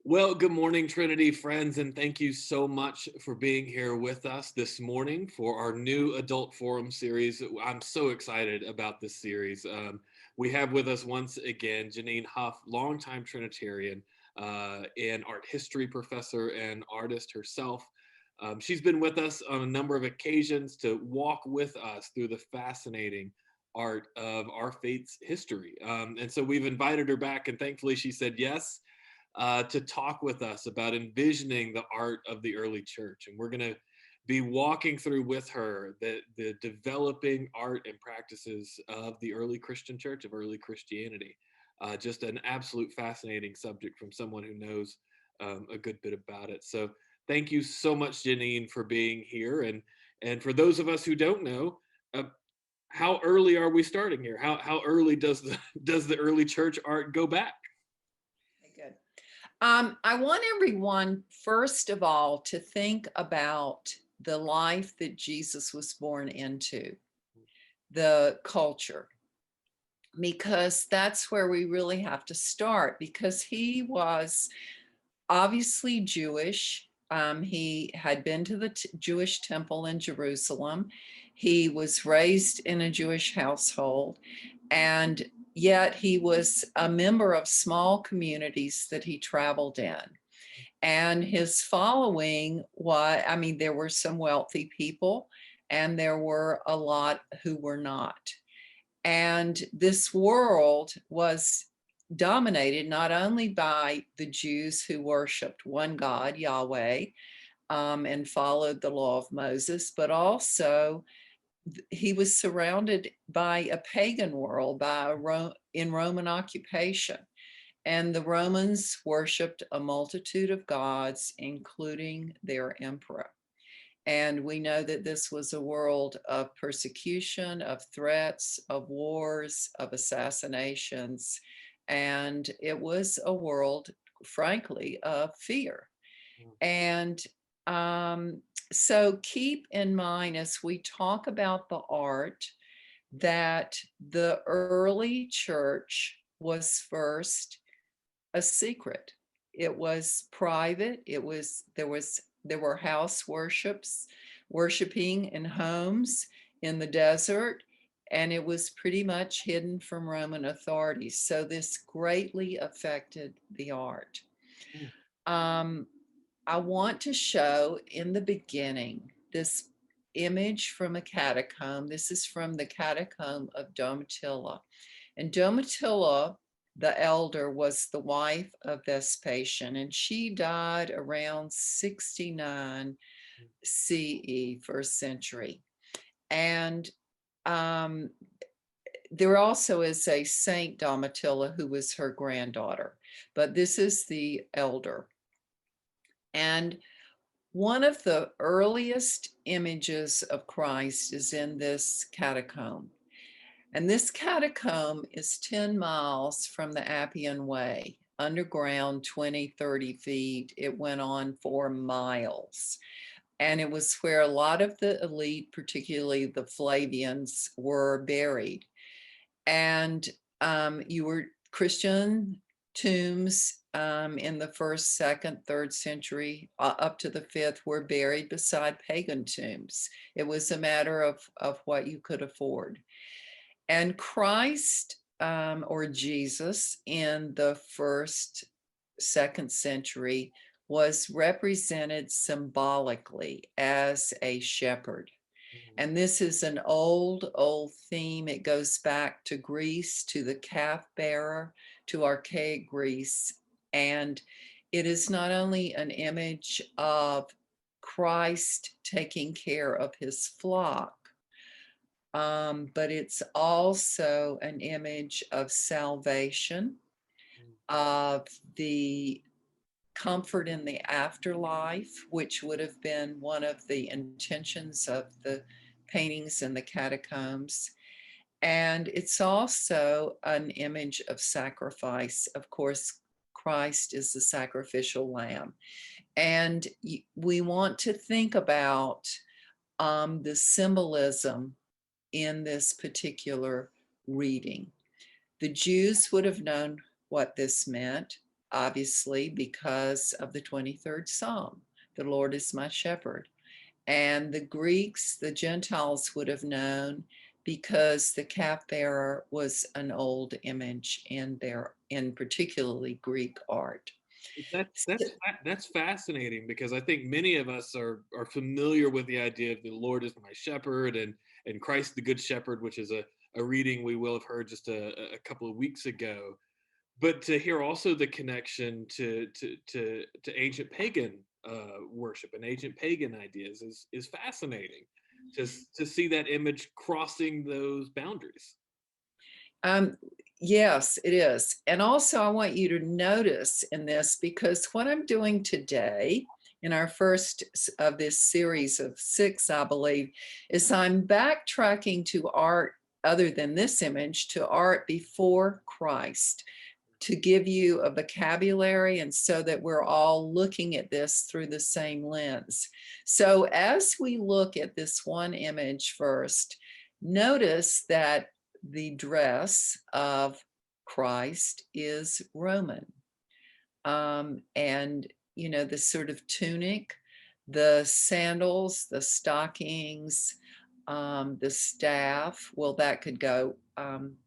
Well, good morning, Trinity friends, and thank you so much for being here with us this morning for our new Adult Forum series. I'm so excited about this series. We have with us once again Jennine Hough, longtime Trinitarian and art history professor and artist herself. She's been with us on a number of occasions to walk with us through the fascinating art of our faith's history. And so we've invited her back, and thankfully she said yes to talk with us about envisioning the art of the early church. And we're going to be walking through with her the developing art and practices of the early Christian church, of early Christianity. Just an absolute fascinating subject from someone who knows a good bit about it. So thank you so much, Jennine, for being here. And for those of us who don't know, uh, how early are we starting here? How early does the early church art go back? Good. I want everyone, first of all, to think about the life that Jesus was born into, the culture, because that's where we really have to start, because he was obviously Jewish. He had been to the Jewish temple in Jerusalem. He was raised in a Jewish household, and yet he was a member of small communities that he traveled in. And his following was, I mean, there were some wealthy people, and there were a lot who were not. And this world was dominated not only by the Jews who worshiped one God, Yahweh, and followed the law of Moses, but also he was surrounded by a pagan world, in Roman occupation. And the Romans worshiped a multitude of gods, including their emperor. And we know that this was a world of persecution, of threats, of wars, of assassinations. And it was a world, frankly, of fear. And so keep in mind as we talk about the art that the early church was first a secret. It was private. There were house worshiping in homes in the desert, and it was pretty much hidden from Roman authorities. So this greatly affected the art. Um, I want to show in the beginning this image from a catacomb. This is from the catacomb of Domitilla. And Domitilla, the elder, was the wife of Vespasian, and she died around 69 CE, first century. And um, there also is a Saint Domitilla who was her granddaughter, but this is the elder. And one of the earliest images of Christ is in this catacomb. And this catacomb is 10 miles from the Appian Way, underground 20, 30 feet. It went on for miles. And it was where a lot of the elite, particularly the Flavians, were buried. And you were Christian tombs in the first, second, third century, up to the fifth, were buried beside pagan tombs. It was a matter of what you could afford. And Christ, or Jesus, in the first, second century was represented symbolically as a shepherd. And this is an old theme. It goes back to Greece, to the calf bearer, to archaic Greece. And it is not only an image of Christ taking care of his flock, but it's also an image of salvation, of the comfort in the afterlife, which would have been one of the intentions of the paintings in the catacombs. And it's also an image of sacrifice. Of course, Christ is the sacrificial lamb. And we want to think about the symbolism in this particular reading. The Jews would have known what this meant. obviously, because of the 23rd Psalm, the Lord is my shepherd. And the Greeks, the Gentiles would have known because the cupbearer was an old image in particularly Greek art. That's fascinating, because I think many of us are familiar with the idea of the Lord is my shepherd, and Christ the good shepherd, which is a reading we will have heard just a couple of weeks ago. But to hear also the connection to ancient pagan worship and ancient pagan ideas is fascinating. To see that image crossing those boundaries. Yes, it is. And also, I want you to notice in this, because what I'm doing today in our first of this series of 6, I believe, is I'm backtracking to art other than this image, to art before Christ, to give you a vocabulary, and so that we're all looking at this through the same lens. So as we look at this one image first, notice that the dress of Christ is Roman. And, you know, the sort of tunic, the sandals, the stockings, the staff, well, that could go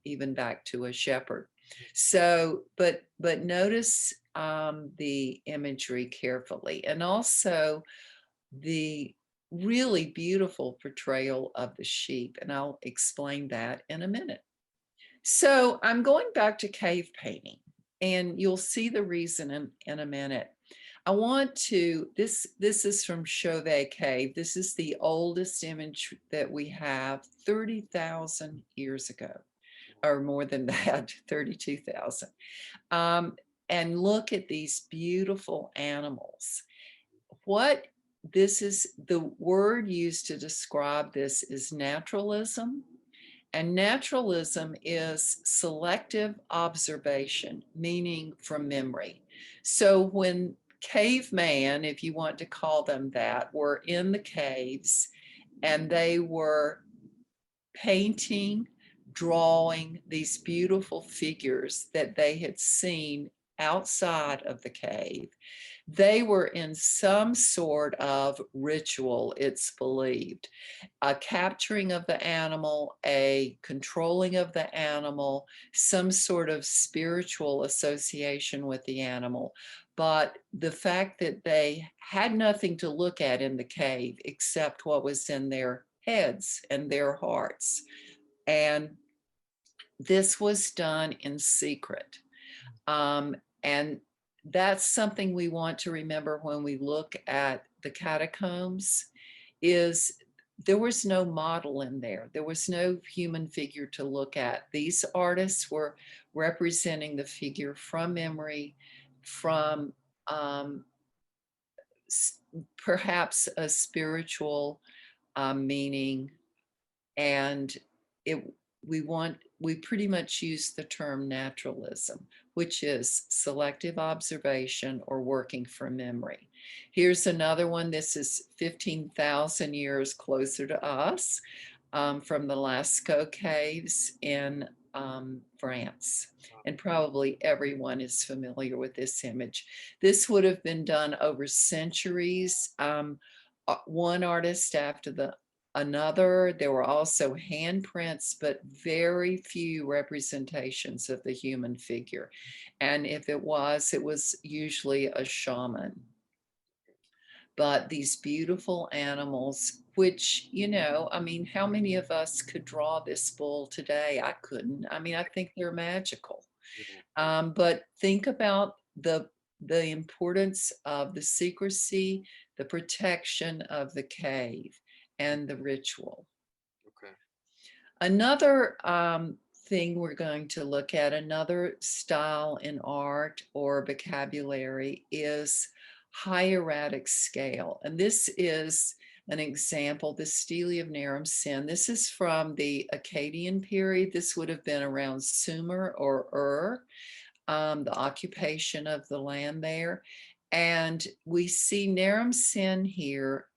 even back to a shepherd. So, but notice the imagery carefully, and also the really beautiful portrayal of the sheep, and I'll explain that in a minute. So I'm going back to cave painting, and you'll see the reason in a minute. I want to, this is from Chauvet Cave. This is the oldest image that we have, 30,000 years ago, or more than that, 32,000. And look at these beautiful animals. What this is, the word used to describe this is naturalism. And naturalism is selective observation, meaning from memory. So when caveman, if you want to call them that, were in the caves and they were painting, drawing these beautiful figures that they had seen outside of the cave, they were in some sort of ritual, it's believed. A capturing of the animal, a controlling of the animal, some sort of spiritual association with the animal. But the fact that they had nothing to look at in the cave except what was in their heads and their hearts. And this was done in secret. And that's something we want to remember when we look at the catacombs, is there was no model in there. There was no human figure to look at. These artists were representing the figure from memory, from perhaps a spiritual meaning. And we pretty much use the term naturalism, which is selective observation or working from memory. Here's another one. This is 15,000 years closer to us, from the Lascaux caves in France. And probably everyone is familiar with this image. This would have been done over centuries. One artist after another. There were also handprints, but very few representations of the human figure. And if it was usually a shaman. But these beautiful animals, which, you know, I mean, how many of us could draw this bull today? I couldn't. I mean, I think they're magical. But think about the importance of the secrecy, the protection of the cave, and the ritual. Okay. Another thing we're going to look at, another style in art or vocabulary, is hieratic scale. And this is an example, the Stele of Naram-Sin. This is from the Akkadian period. This would have been around Sumer or the occupation of the land there. And we see Naram-Sin here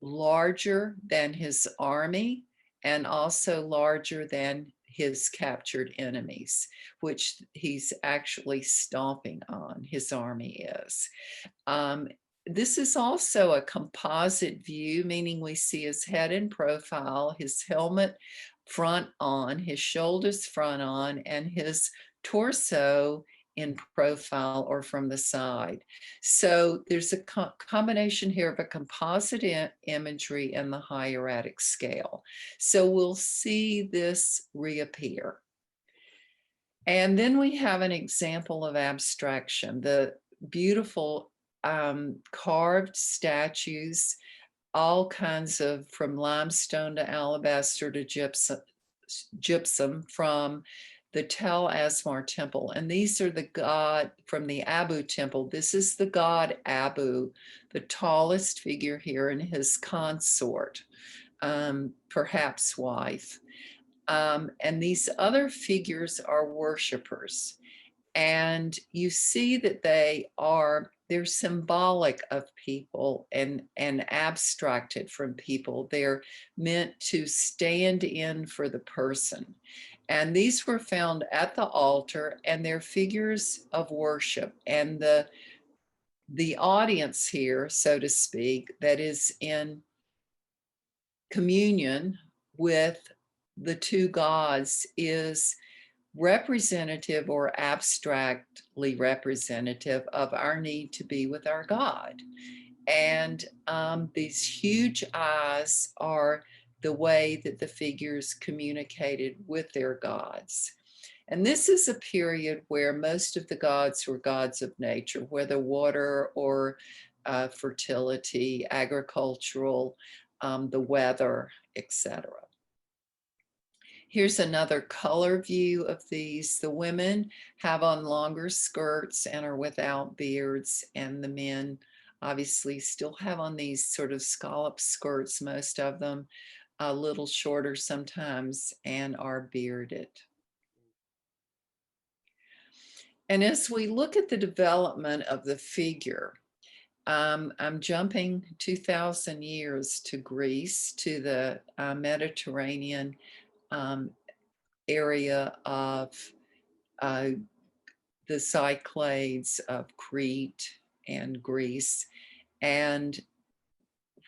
larger than his army and also larger than his captured enemies, which he's actually stomping on, his army is. This is also a composite view, meaning we see his head in profile, his helmet front on, his shoulders front on, and his torso in profile or from the side. So there's a combination here of a composite imagery and the hieratic scale. So we'll see this reappear. And then we have an example of abstraction, the beautiful carved statues, all kinds of, from limestone to alabaster to gypsum from the Tel Asmar temple. And these are the god from the Abu temple. This is the god Abu, the tallest figure here, and his consort, perhaps wife. And these other figures are worshipers. And you see that they're symbolic of people and abstracted from people. They're meant to stand in for the person. And these were found at the altar, and they're figures of worship. And the audience here, so to speak, that is in communion with the two gods is representative or abstractly representative of our need to be with our God. And these huge eyes are the way that the figures communicated with their gods. And this is a period where most of the gods were gods of nature, whether water or fertility, agricultural, the weather, etc. Here's another color view of these. The women have on longer skirts and are without beards, and the men obviously still have on these sort of scallop skirts, most of them a little shorter sometimes, and are bearded. And as we look at the development of the figure, I'm jumping 2,000 years to Greece, to the Mediterranean area of the Cyclades of Crete and Greece. And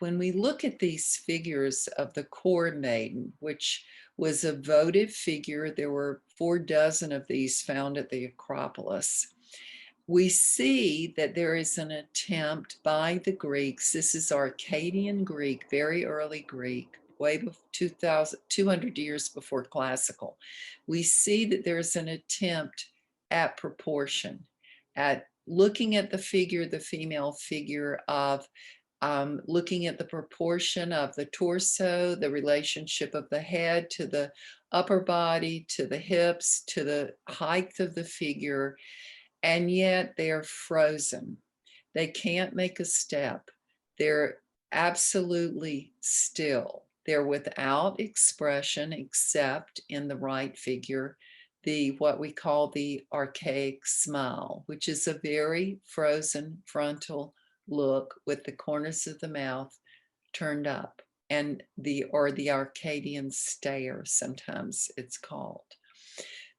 when we look at these figures of the Cord Maiden, which was a votive figure, there were 4 dozen of these found at the Acropolis. We see that there is an attempt by the Greeks. This is Arcadian Greek, very early Greek, way before 200 years before classical. We see that there's an attempt at proportion, at looking at the figure, the female figure, of looking at the proportion of the torso, the relationship of the head to the upper body, to the hips, to the height of the figure, and yet they're frozen. They can't make a step. They're absolutely still. They're without expression except in the right figure, what we call the archaic smile, which is a very frozen frontal look with the corners of the mouth turned up, and the Arcadian stare, sometimes it's called.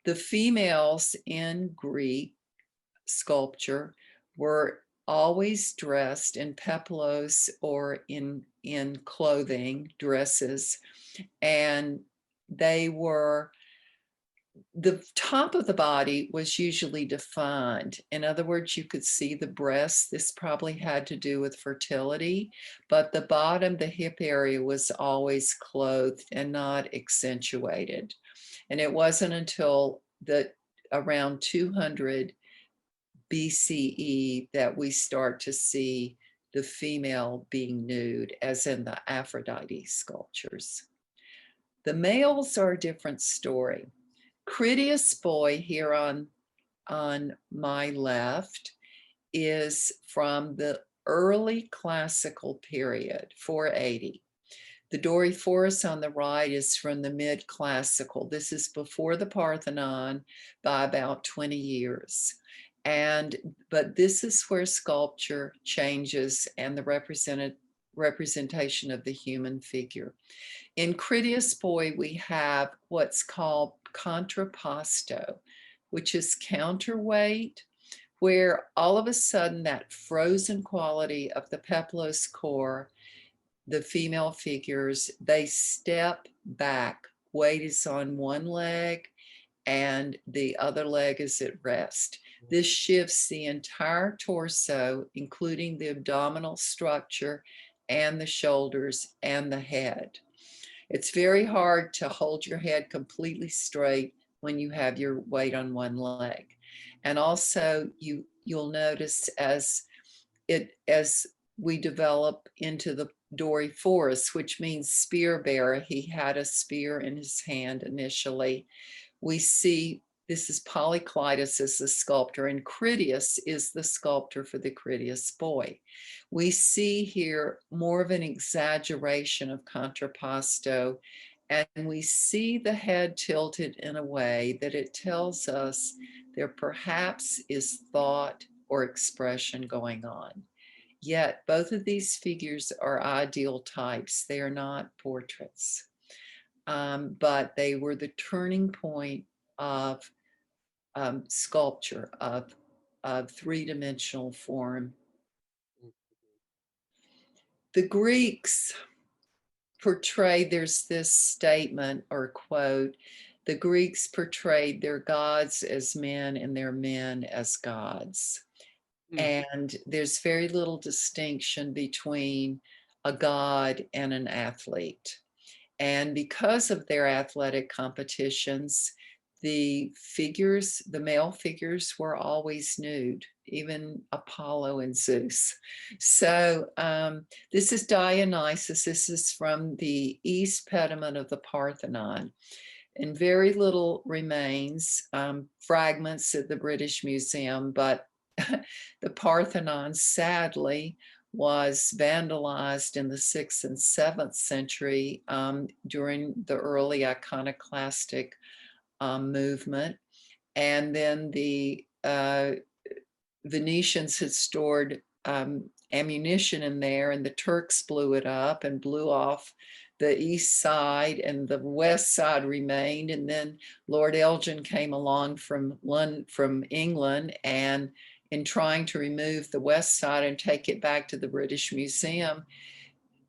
The females in Greek sculpture were always dressed in peplos or in clothing, dresses, and the top of the body was usually defined. In other words, you could see the breasts. This probably had to do with fertility, but the bottom, the hip area, was always clothed and not accentuated. And it wasn't until around 200 BCE that we start to see the female being nude, as in the Aphrodite sculptures. The males are a different story. Critias boy here on my left is from the early classical period, 480. The Doryphorus on the right is from the mid-classical. This is before the Parthenon by about 20 years. But this is where sculpture changes and the representation of the human figure. In Critias boy, we have what's called Contrapposto, which is counterweight, where all of a sudden that frozen quality of the peplous core, the female figures, they step back. Weight is on one leg and the other leg is at rest. This shifts the entire torso, including the abdominal structure and the shoulders and the head. It's very hard to hold your head completely straight when you have your weight on one leg. And also you'll notice as we develop into the Doryphorus, which means spear bearer, he had a spear in his hand initially. We see this is Polyclitus as the sculptor, and Critias is the sculptor for the Critias boy. We see here more of an exaggeration of Contrapposto, and we see the head tilted in a way that it tells us there perhaps is thought or expression going on. Yet both of these figures are ideal types. They are not portraits. But they were the turning point of sculpture, of three-dimensional form. The Greeks portrayed, there's this statement or quote, the Greeks portrayed their gods as men and their men as gods. And there's very little distinction between a god and an athlete. And because of their athletic competitions, the male figures were always nude, even Apollo and Zeus. So this is Dionysus. This is from the east pediment of the Parthenon. And very little remains, fragments at the British Museum, but the Parthenon, sadly, was vandalized in the 6th and 7th century during the early iconoclastic movement. And then the Venetians had stored ammunition in there, and the Turks blew it up and blew off the east side, and the west side remained. And then Lord Elgin came along from England, and in trying to remove the west side and take it back to the British Museum,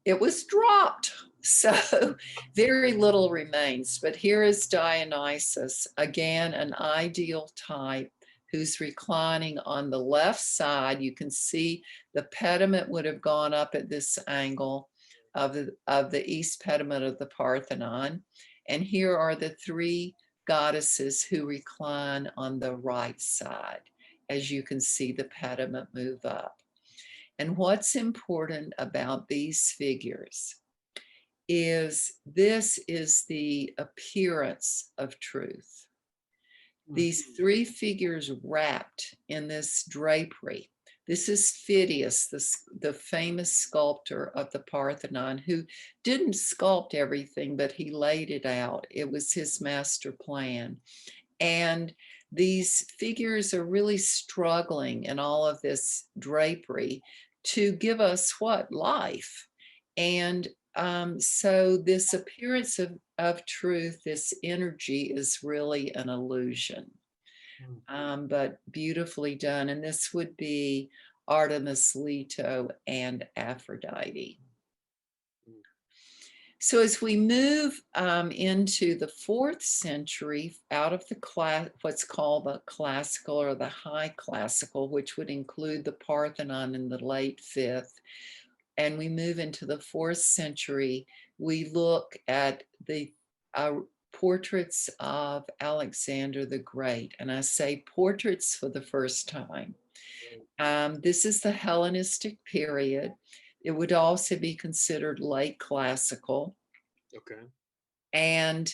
it was dropped. So very little remains. But here is Dionysus, again, an ideal type who's reclining on the left side. You can see the pediment would have gone up at this angle of the east pediment of the Parthenon. And here are the three goddesses who recline on the right side, as you can see the pediment move up. And what's important about these figures is this is the appearance of truth. These three figures wrapped in this drapery. This is Phidias, the famous sculptor of the Parthenon, who didn't sculpt everything, but he laid it out. It was his master plan. And these figures are really struggling in all of this drapery to give us what? Life. And so this appearance of truth, this energy is really an illusion, but beautifully done. And this would be Artemis, Leto, and Aphrodite. So as we move into the 4th century, out of the what's called the classical or the high classical, which would include the Parthenon in the late 5th, and we move into the 4th century, we look at the portraits of Alexander the Great. And I say portraits for the first time. This is the Hellenistic period. It would also be considered late classical. Okay. And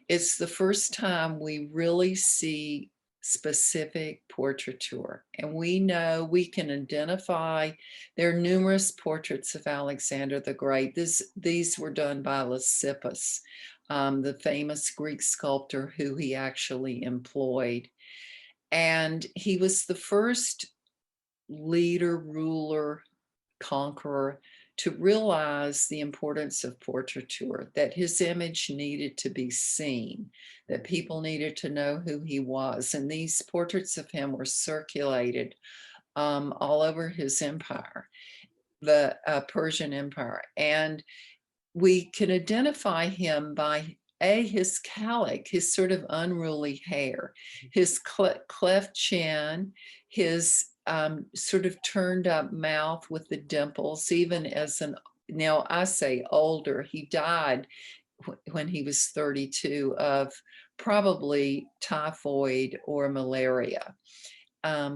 it's the first time we really see specific portraiture. And we know we can identify, there are numerous portraits of Alexander the Great. These were done by Lysippus, the famous Greek sculptor who he actually employed. And he was the first leader, ruler, conqueror to realize the importance of portraiture, that his image needed to be seen, that people needed to know who he was. And these portraits of him were circulated all over his empire, the Persian Empire. And we can identify him by his calic, his sort of unruly hair, his cleft chin, his sort of turned up mouth with the dimples, even as now I say older, he died when he was 32 of probably typhoid or malaria,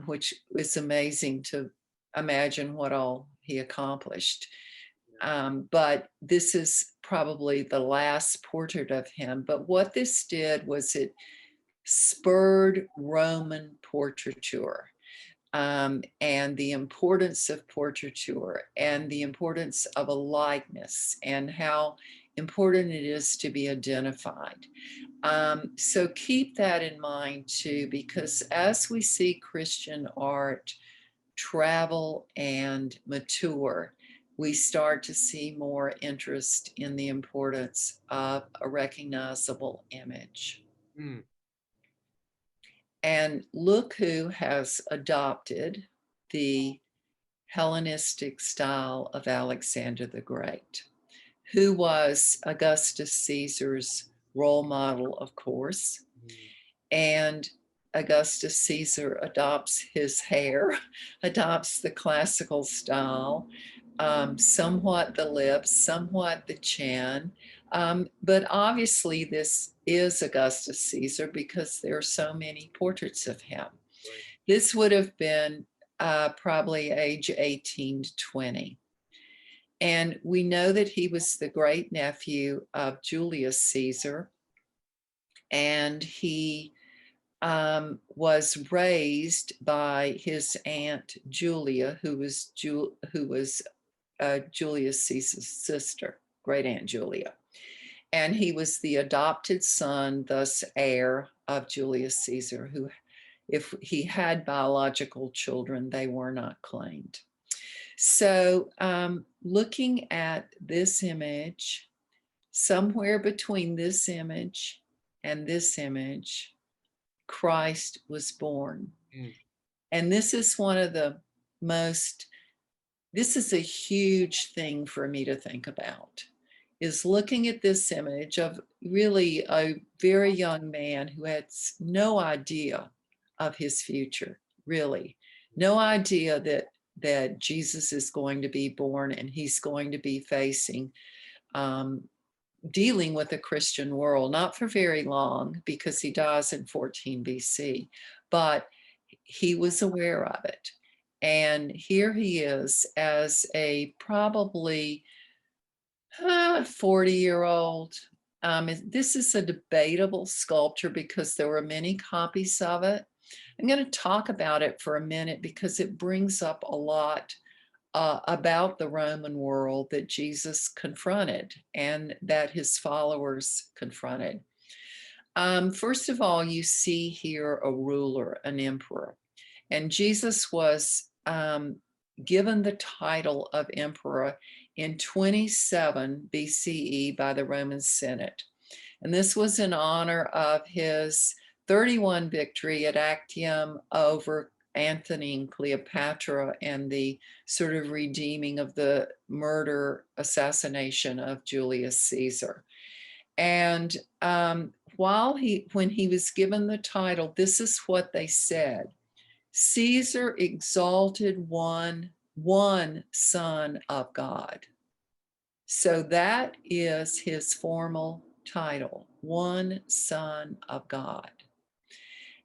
which is amazing to imagine what all he accomplished. But this is probably the last portrait of him. But what this did was it spurred Roman portraiture, and the importance of portraiture and the importance of a likeness and how important it is to be identified. So keep that in mind too, because as we see Christian art travel and mature, we start to see more interest in the importance of a recognizable image. Mm. And look who has adopted the Hellenistic style of Alexander the Great, who was Augustus Caesar's role model, of course. And Augustus Caesar adopts his hair, adopts the classical style, somewhat the lips, somewhat the chin. But obviously this is Augustus Caesar because there are so many portraits of him. Right. This would have been probably age 18 to 20. And we know that he was the great nephew of Julius Caesar. And he was raised by his aunt Julia, who was Julius Caesar's sister, great aunt Julia. And he was the adopted son, thus heir of Julius Caesar, who, if he had biological children, they were not claimed. So looking at this image, somewhere between this image and this image, Christ was born. Mm. And this is one of the this is a huge thing for me to think about, is looking at this image of really a very young man who had no idea of his future, really. No idea that Jesus is going to be born and he's going to be facing dealing with a Christian world, not for very long because he dies in 14 BC, but he was aware of it. And here he is as a probably 40-year-old. This is a debatable sculpture because there were many copies of it. I'm going to talk about it for a minute because it brings up a lot about the Roman world that Jesus confronted and that his followers confronted. First of all, you see here a ruler, an emperor, and Jesus was given the title of emperor in 27 BCE by the Roman Senate. And this was in honor of his 31 victory at Actium over Antony and Cleopatra and the sort of redeeming of the assassination of Julius Caesar. And when he was given the title, this is what they said: Caesar exalted one Son of God. So that is his formal title, one Son of God.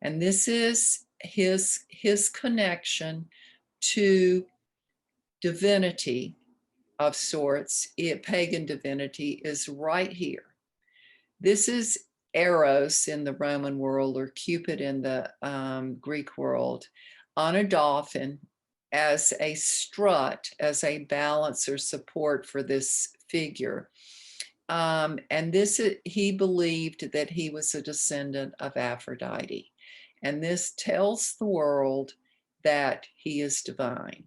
And this is his connection to divinity of sorts. Pagan divinity is right here. This is Eros in the Roman world, or Cupid in the Greek world, on a dolphin as a strut, as a balance or support for this figure. And he believed that he was a descendant of Aphrodite. And this tells the world that he is divine.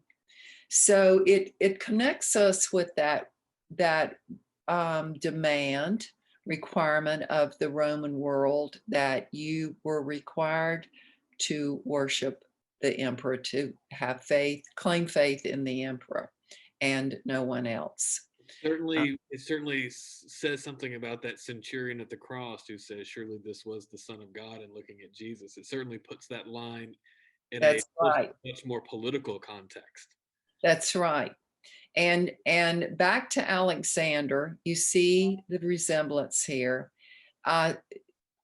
So it connects us with that demand, requirement of the Roman world, that you were required to worship the emperor, to have faith, claim faith in the emperor and no one else. It certainly says something about that centurion at the cross who says, "Surely this was the Son of God," and looking at Jesus. It certainly puts that line in a That's right. much more political context. That's right. And back to Alexander, you see the resemblance here. Uh,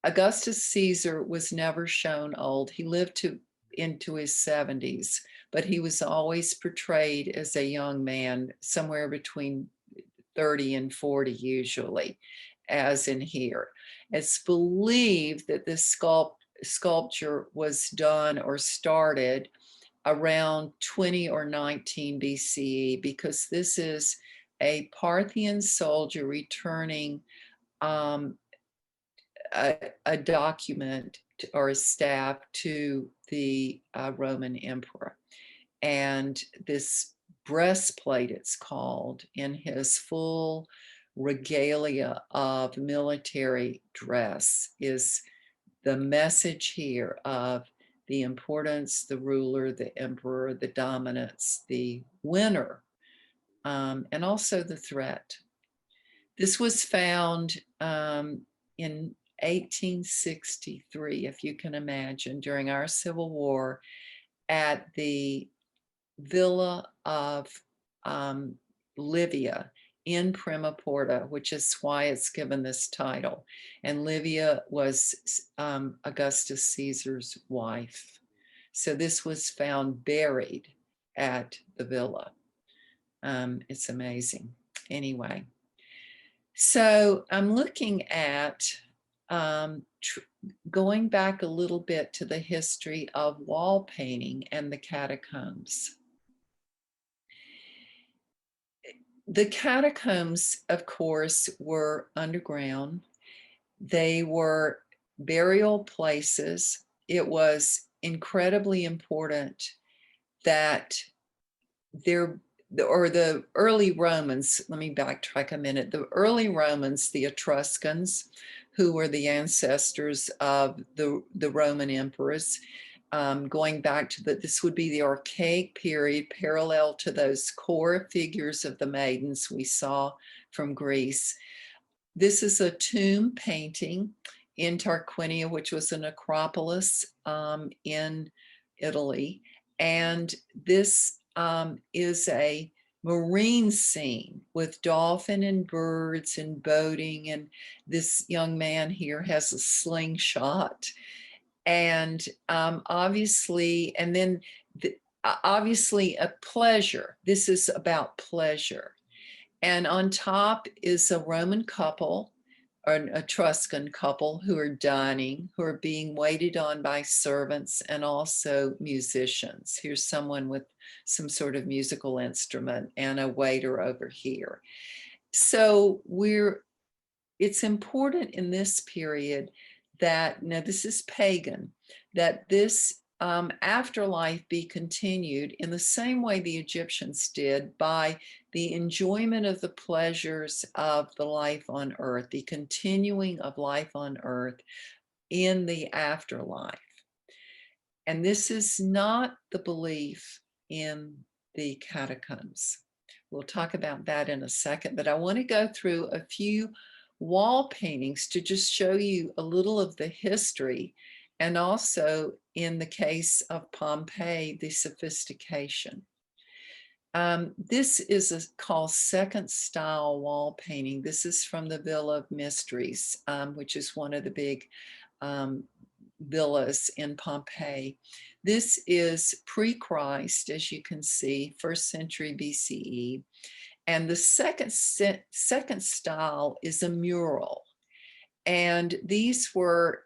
Augustus Caesar was never shown old. He lived into his 70s, but he was always portrayed as a young man, somewhere between 30 and 40 usually, as in here. It's believed that this sculpture was done or started around 20 or 19 BCE, because this is a Parthian soldier returning a document or a staff to the Roman emperor. And this breastplate, it's called, in his full regalia of military dress, is the message here of the importance, the ruler, the emperor, the dominance, the winner, and also the threat. This was found in 1863, if you can imagine, during our Civil War, at the villa of Livia in Prima Porta, which is why it's given this title. And Livia was Augustus Caesar's wife. So this was found buried at the villa. It's amazing. Anyway, so I'm looking at going back a little bit to the history of wall painting and the catacombs. The catacombs, of course, were underground. They were burial places. It was incredibly important that the early Romans, let me backtrack a minute. The early Romans, the Etruscans, who were the ancestors of the Roman emperors, going back to this would be the archaic period, parallel to those core figures of the maidens we saw from Greece. This is a tomb painting in Tarquinia, which was an acropolis in Italy. And this is a marine scene with dolphin and birds and boating. And this young man here has a slingshot. And obviously, and then obviously a pleasure. This is about pleasure. And on top is a Roman couple, or an Etruscan couple, who are dining, who are being waited on by servants and also musicians. Here's someone with some sort of musical instrument and a waiter over here. So it's important in this period that, now this is pagan, that this afterlife be continued in the same way the Egyptians did, by the enjoyment of the pleasures of the life on earth, the continuing of life on earth in the afterlife. And this is not the belief in the catacombs. We'll talk about that in a second, but I want to go through a few wall paintings to just show you a little of the history, and also in the case of Pompeii, the sophistication. This is called second style wall painting. This is from the Villa of Mysteries, which is one of the big villas in Pompeii. This is pre-Christ, as you can see, 1st century BCE. And the second style is a mural. And these were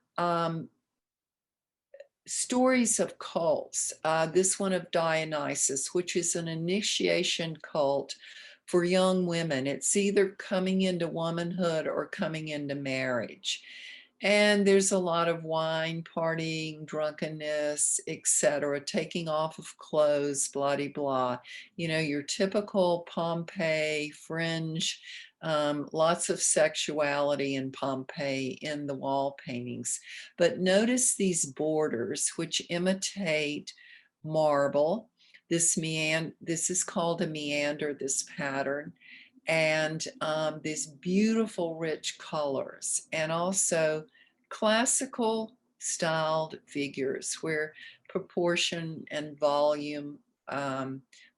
stories of cults. This one of Dionysus, which is an initiation cult for young women. It's either coming into womanhood or coming into marriage. And there's a lot of wine, partying, drunkenness, etc., taking off of clothes, blah, de, blah. You know, your typical Pompeii fringe, lots of sexuality in Pompeii in the wall paintings. But notice these borders, which imitate marble. This is called a meander, this pattern, and these beautiful rich colors, and also classical styled figures where proportion and volume,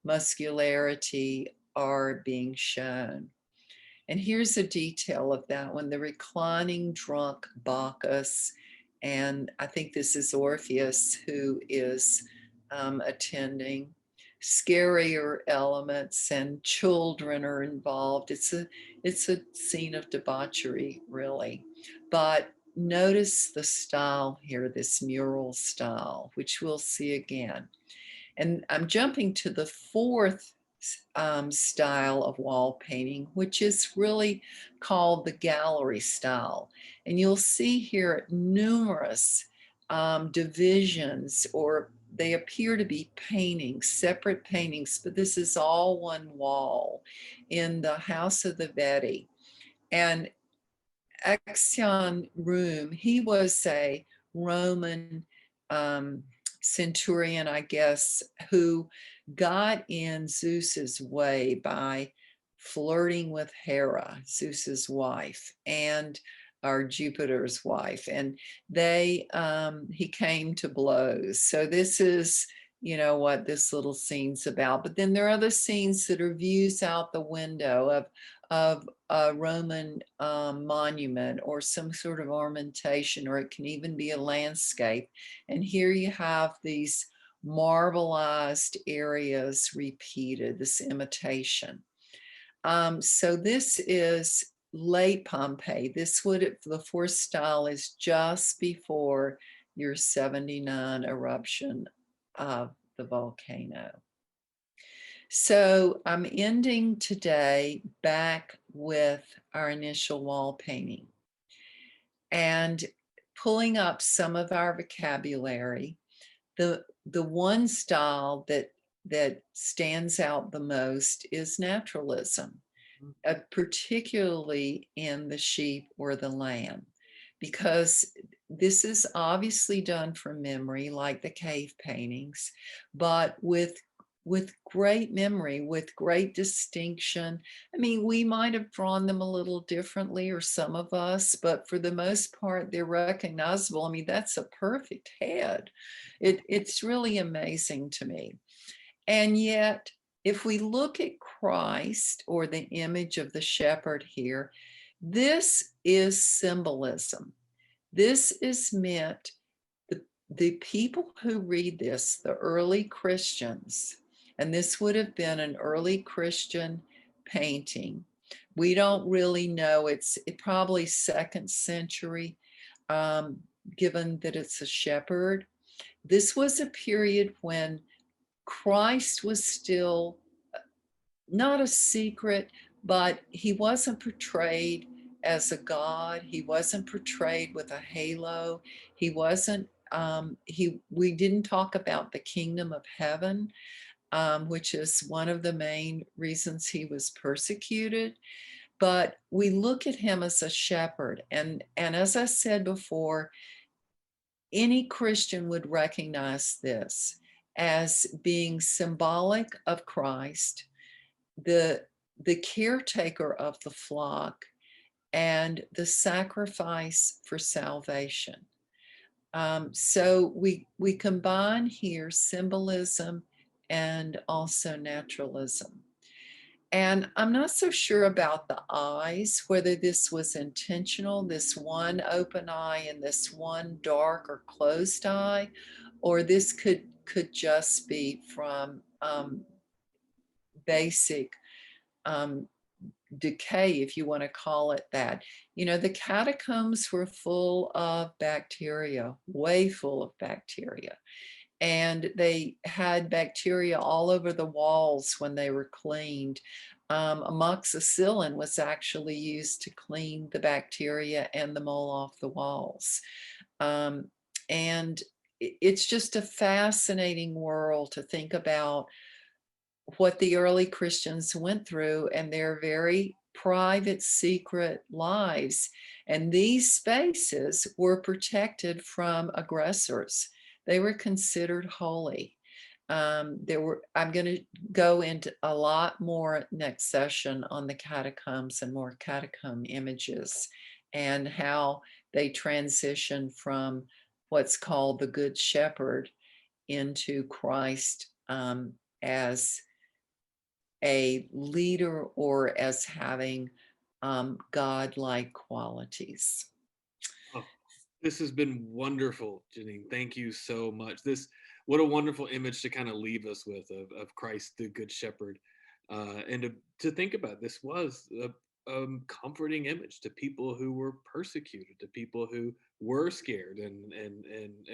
muscularity are being shown. And here's a detail of that one, the reclining drunk Bacchus, and I think this is Orpheus who is attending. Scarier elements and children are involved. It's a scene of debauchery, really. But notice the style here, this mural style, which we'll see again. And I'm jumping to the fourth style of wall painting, which is really called the gallery style. And you'll see here numerous divisions, or they appear to be paintings, separate paintings, but this is all one wall in the House of the Veti. And Axion Room, he was a Roman centurion, I guess, who got in Zeus's way by flirting with Hera, Zeus's wife, and or Jupiter's wife, and he came to blows. So this is, you know, what this little scene's about. But then there are other scenes that are views out the window of a Roman monument or some sort of ornamentation, or it can even be a landscape. And here you have these marbleized areas repeated, this imitation. So this is late Pompeii. The fourth style is just before your 79 eruption of the volcano. So I'm ending today back with our initial wall painting and pulling up some of our vocabulary. The one style that stands out the most is naturalism, particularly in the sheep or the lamb, because this is obviously done from memory, like the cave paintings, but with great memory, with great distinction. I mean, we might have drawn them a little differently, or some of us, but for the most part, they're recognizable. I mean, that's a perfect head. It's really amazing to me. And yet, if we look at Christ, or the image of the shepherd here, this is symbolism. This is meant, the people who read this, the early Christians, and this would have been an early Christian painting. We don't really know, it's probably 2nd century, given that it's a shepherd. This was a period when Christ was still not a secret, but he wasn't portrayed as a god. He wasn't portrayed with a halo. He wasn't, we didn't talk about the kingdom of heaven, which is one of the main reasons he was persecuted. But we look at him as a shepherd. And as I said before, any Christian would recognize this as being symbolic of Christ, the caretaker of the flock, and the sacrifice for salvation. So we combine here symbolism and also naturalism. And I'm not so sure about the eyes, whether this was intentional, this one open eye and this one dark or closed eye, or this could just be from basic decay, if you want to call it that. You know, the catacombs were full of bacteria, way full of bacteria. And they had bacteria all over the walls when they were cleaned. amoxicillin was actually used to clean the bacteria and the mole off the walls. And it's just a fascinating world to think about what the early Christians went through and their very private, secret lives. And these spaces were protected from aggressors. They were considered holy. I'm going to go into a lot more next session on the catacombs and more catacomb images and how they transition from what's called the Good Shepherd into Christ as a leader or as having God-like qualities. Oh, this has been wonderful, Jennine. Thank you so much. What a wonderful image to kind of leave us with of Christ, the Good Shepherd. And to think about, this was a comforting image to people who were persecuted, to people who were scared and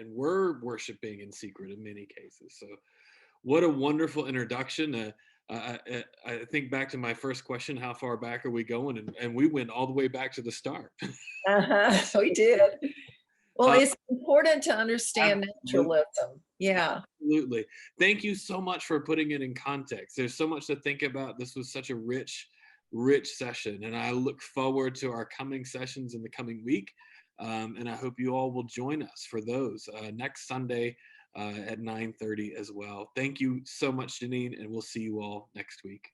were worshiping in secret in many cases. So what a wonderful introduction. I think back to my first question, how far back are we going? And we went all the way back to the start. We did. Well, it's important to understand Absolutely. naturalism. Yeah. Absolutely. Thank you so much for putting it in context. There's so much to think about. This was such a rich, rich session, and I look forward to our coming sessions in the coming week. And I hope you all will join us for those next Sunday at 9:30 as well. Thank you so much, Jennine, and we'll see you all next week.